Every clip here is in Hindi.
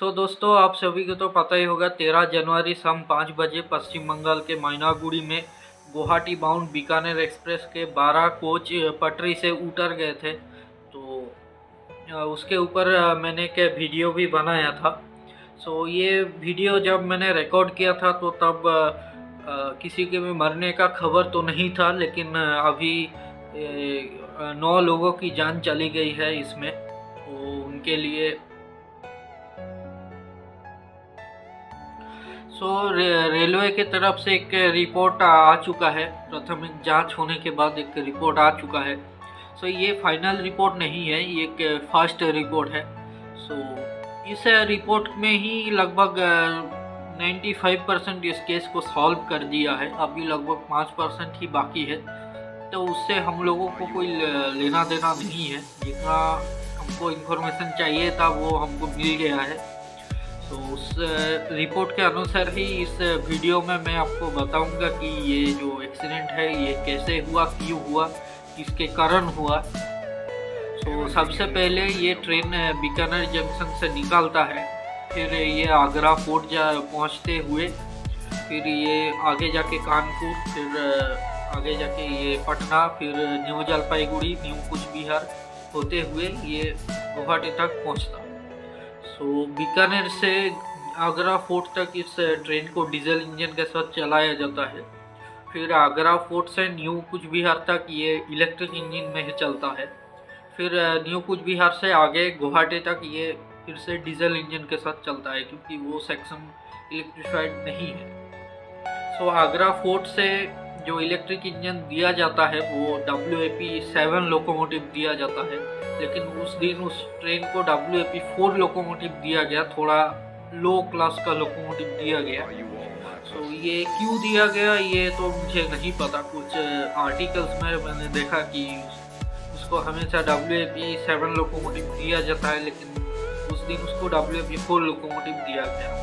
सो दोस्तों, आप सभी को तो पता ही होगा 13 जनवरी शाम 5 बजे पश्चिम बंगाल के मैनागुड़ी में गुवाहाटी बाउंड बीकानेर एक्सप्रेस के 12 कोच पटरी से उतर गए थे। तो उसके ऊपर मैंने एक वीडियो भी बनाया था। सो ये वीडियो जब मैंने रिकॉर्ड किया था तो तब किसी के भी मरने का खबर तो नहीं था, लेकिन अभी 9 लोगों की जान चली गई है इसमें। तो उनके लिए रेलवे की तरफ से एक रिपोर्ट आ चुका है। प्राथमिक जांच होने के बाद एक रिपोर्ट आ चुका है। ये फाइनल रिपोर्ट नहीं है, ये एक फर्स्ट रिपोर्ट है। इस रिपोर्ट में ही लगभग 95% इस केस को सॉल्व कर दिया है। अभी लगभग 5% ही बाकी है। तो उससे हम लोगों को कोई लेना देना नहीं है। जितना हमको इन्फॉर्मेशन चाहिए था वो हमको मिल गया है। तो उस रिपोर्ट के अनुसार ही इस वीडियो में मैं आपको बताऊंगा कि ये जो एक्सीडेंट है ये कैसे हुआ, क्यों हुआ, किसके कारण हुआ। सबसे पहले ये ट्रेन बीकानेर जंक्शन से निकलता है, फिर ये आगरा फोर्ट पहुंचते हुए, फिर ये आगे जाके कानपुर, फिर आगे जाके ये पटना, फिर न्यू जलपाईगुड़ी, न्यू कुछ बिहार होते हुए ये गुवाहाटी तक पहुंचता। बीकानेर से आगरा फोर्ट तक इस ट्रेन को डीजल इंजन के साथ चलाया जाता है। फिर आगरा फोर्ट से न्यू कुछ बिहार तक ये इलेक्ट्रिक इंजन में ही चलता है। फिर न्यू कुछ बिहार से आगे गुवाहाटी तक ये फिर से डीजल इंजन के साथ चलता है, क्योंकि वो सेक्शन इलेक्ट्रिफाइड नहीं है। आगरा फोर्ट से जो इलेक्ट्रिक इंजन दिया जाता है वो WAP-7 लोकोमोटिव दिया जाता है, लेकिन उस दिन उस ट्रेन को WAP-4 लोकोमोटिव दिया गया, थोड़ा लो क्लास का लोकोमोटिव दिया गया। ये क्यों दिया गया ये तो मुझे नहीं पता। कुछ आर्टिकल्स में मैंने देखा कि उसको हमेशा WAP-7 लोकोमोटिव दिया जाता है, लेकिन उस दिन उसको WAP-4 लोकोमोटिव दिया गया।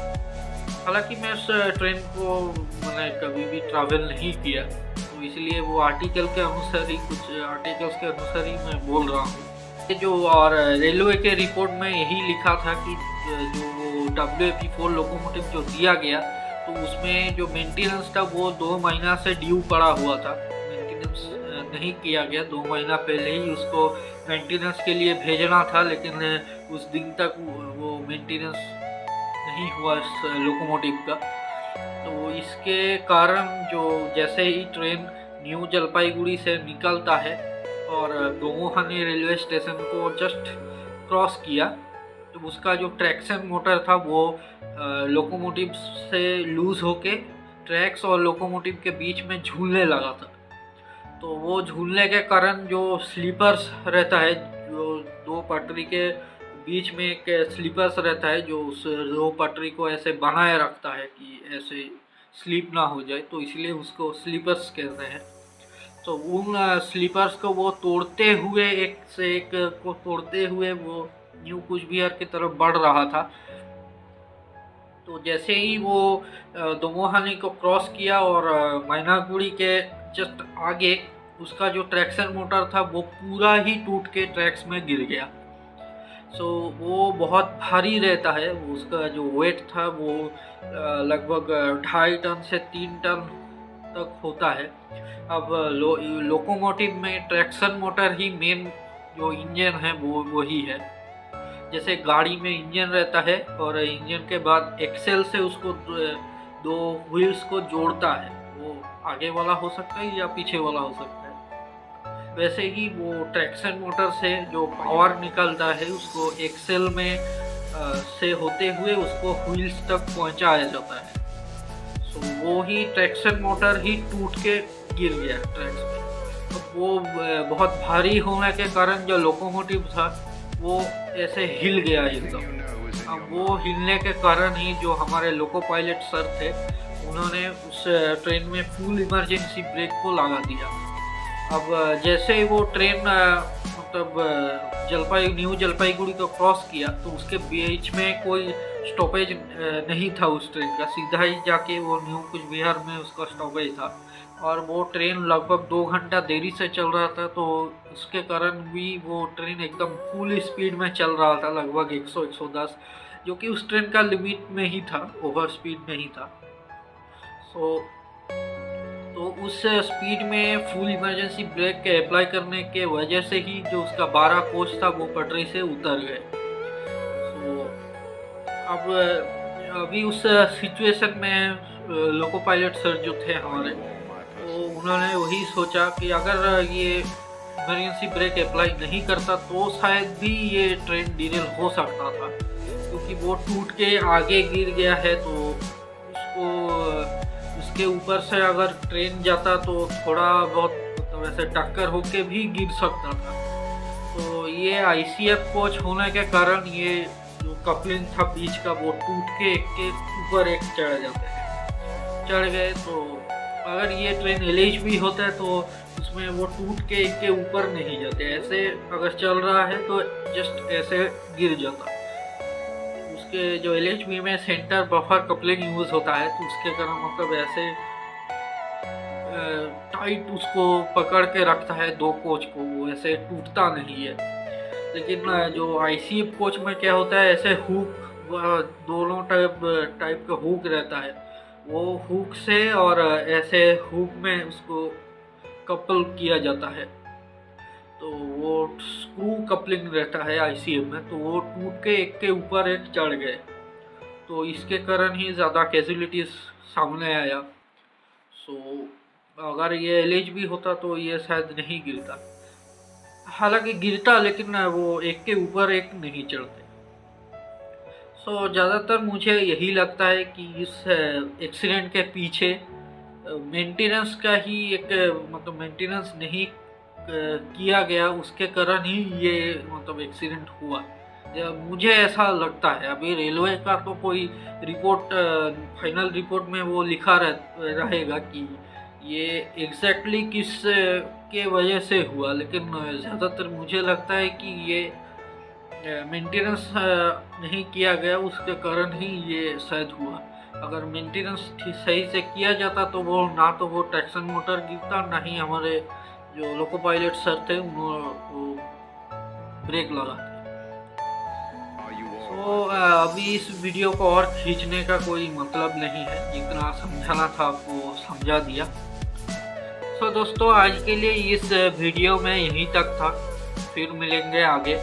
हालांकि मैं उस ट्रेन को मैंने कभी भी ट्रैवल नहीं किया, तो इसलिए वो आर्टिकल के अनुसार ही, कुछ आर्टिकल्स के अनुसार ही मैं बोल रहा हूँ। जो और रेलवे के रिपोर्ट में यही लिखा था कि जो WAP-4 लोकोमोटिव जो दिया गया, तो उसमें जो मेंटेनेंस था वो 2 महीना से ड्यू पड़ा हुआ था। मेंटेनेंस नहीं किया गया, 2 महीना पहले ही उसको मेंटेनेंस के लिए भेजना था, लेकिन उस दिन तक वो मेंटेनेंस नहीं हुआ इस लोकोमोटिव का। तो इसके कारण जो जैसे ही ट्रेन न्यू जलपाईगुड़ी से निकलता है और गोमोहनी रेलवे स्टेशन को जस्ट क्रॉस किया, तो उसका जो ट्रैक्शन मोटर था वो लोकोमोटिव से लूज होके ट्रैक्स और लोकोमोटिव के बीच में झूलने लगा था। तो वो झूलने के कारण जो स्लीपर्स रहता है, जो 2 पटरी के बीच में एक स्लीपर्स रहता है जो उस 2 पटरी को ऐसे बनाए रखता है कि ऐसे स्लीप ना हो जाए, तो इसलिए उसको स्लीपर्स कहते हैं। तो उन स्लीपर्स को वो तोड़ते हुए, एक से एक को तोड़ते हुए वो न्यू कुछ बिहार की तरफ बढ़ रहा था। तो जैसे ही वो दोमोहानी को क्रॉस किया और मैनागुड़ी के जस्ट आगे उसका जो ट्रैक्शन मोटर था वो पूरा ही टूट के ट्रैक्स में गिर गया। वो बहुत भारी रहता है। उसका जो वेट था वो लगभग 2.5 टन से 3 टन तक होता है। अब लोकोमोटिव में ट्रैक्शन मोटर ही मेन जो इंजन है वो वही है। जैसे गाड़ी में इंजन रहता है और इंजन के बाद एक्सेल से उसको 2 व्हील्स को जोड़ता है, वो आगे वाला हो सकता है या पीछे वाला हो सकता है। वैसे ही वो ट्रैक्शन मोटर से जो पावर निकलता है उसको एक्सेल में से होते हुए उसको व्हील्स तक पहुंचाया जाता है। वो ही ट्रैक्शन मोटर ही टूट के गिर गया ट्रैक्स पे। तो वो बहुत भारी होने के कारण जो लोकोमोटिव था वो ऐसे हिल गया एकदम। अब वो हिलने के कारण ही जो हमारे लोको पायलट सर थे उन्होंने उस ट्रेन में फुल इमरजेंसी ब्रेक को लगा दिया। अब जैसे ही वो ट्रेन मतलब न्यू जलपाईगुड़ी को क्रॉस किया, तो उसके बीच में कोई स्टॉपेज नहीं था उस ट्रेन का, सीधा ही जाके वो न्यू कुछ बिहार में उसका स्टॉपेज था। और वो ट्रेन लगभग 2 घंटा देरी से चल रहा था, तो उसके कारण भी वो ट्रेन एकदम फुल स्पीड में चल रहा था, लगभग 100-110 जो कि उस ट्रेन का लिमिट में ही था, ओवर स्पीड में ही था। तो उस स्पीड में फुल इमरजेंसी ब्रेक के अप्लाई करने के वजह से ही जो उसका 12 कोच था वो पटरी से उतर गए। अब अभी उस सिचुएशन में लोको पायलट सर जो थे हमारे, तो उन्होंने वही सोचा कि अगर ये इमरजेंसी ब्रेक अप्लाई नहीं करता तो शायद भी ये ट्रेन डिरेल हो सकता था, क्योंकि वो टूट के आगे गिर गया है। तो उसके ऊपर से अगर ट्रेन जाता तो थोड़ा बहुत मतलब ऐसे टक्कर होके भी गिर सकता था। तो ये ICF कोच होने के कारण ये जो कपलिंग था बीच का वो टूट के एक के ऊपर एक चढ़ गए। तो अगर ये ट्रेन LH भी होता है तो उसमें वो टूट के एक के ऊपर नहीं जाते, ऐसे अगर चल रहा है तो जस्ट ऐसे गिर जाता। उसके जो LHB में सेंटर बफर कपलिंग यूज़ होता है, तो उसके कारण मतलब ऐसे टाइट उसको पकड़ के रखता है दो कोच को, वो ऐसे टूटता नहीं है। लेकिन जो ICF कोच में क्या होता है, ऐसे हुक दोनों टाइप का हुक रहता है, वो हुक से और ऐसे हुक में उसको कपल किया जाता है। तो वो स्क्रू कपलिंग रहता है ICF में, तो वो टूट के एक के ऊपर एक चढ़ गए। तो इसके कारण ही ज़्यादा कैजुअलिटीज सामने आया। अगर ये LH भी होता तो ये शायद नहीं गिरता, हालांकि गिरता, लेकिन वो एक के ऊपर एक नहीं चढ़ते। ज़्यादातर मुझे यही लगता है कि इस एक्सीडेंट के पीछे मेंटेनेंस का ही एक मतलब मेंटेनेंस नहीं किया गया, उसके कारण ही ये मतलब एक्सीडेंट हुआ, मुझे ऐसा लगता है। अभी रेलवे का तो कोई रिपोर्ट फाइनल रिपोर्ट में वो लिखा रहेगा कि ये एग्जैक्टली किस के वजह से हुआ, लेकिन ज़्यादातर मुझे लगता है कि ये मेंटेनेंस नहीं किया गया, उसके कारण ही ये शायद हुआ। अगर मेंटेनेंस सही से किया जाता तो वो ना तो वो ट्रैक्शन मोटर गिरता, ना ही हमारे जो लोको पायलट सर थे उन्होंने ब्रेक लगाते। अभी इस वीडियो को और खींचने का कोई मतलब नहीं है, जितना समझाना था आपको समझा दिया। दोस्तों आज के लिए इस वीडियो में यहीं तक था, फिर मिलेंगे आगे।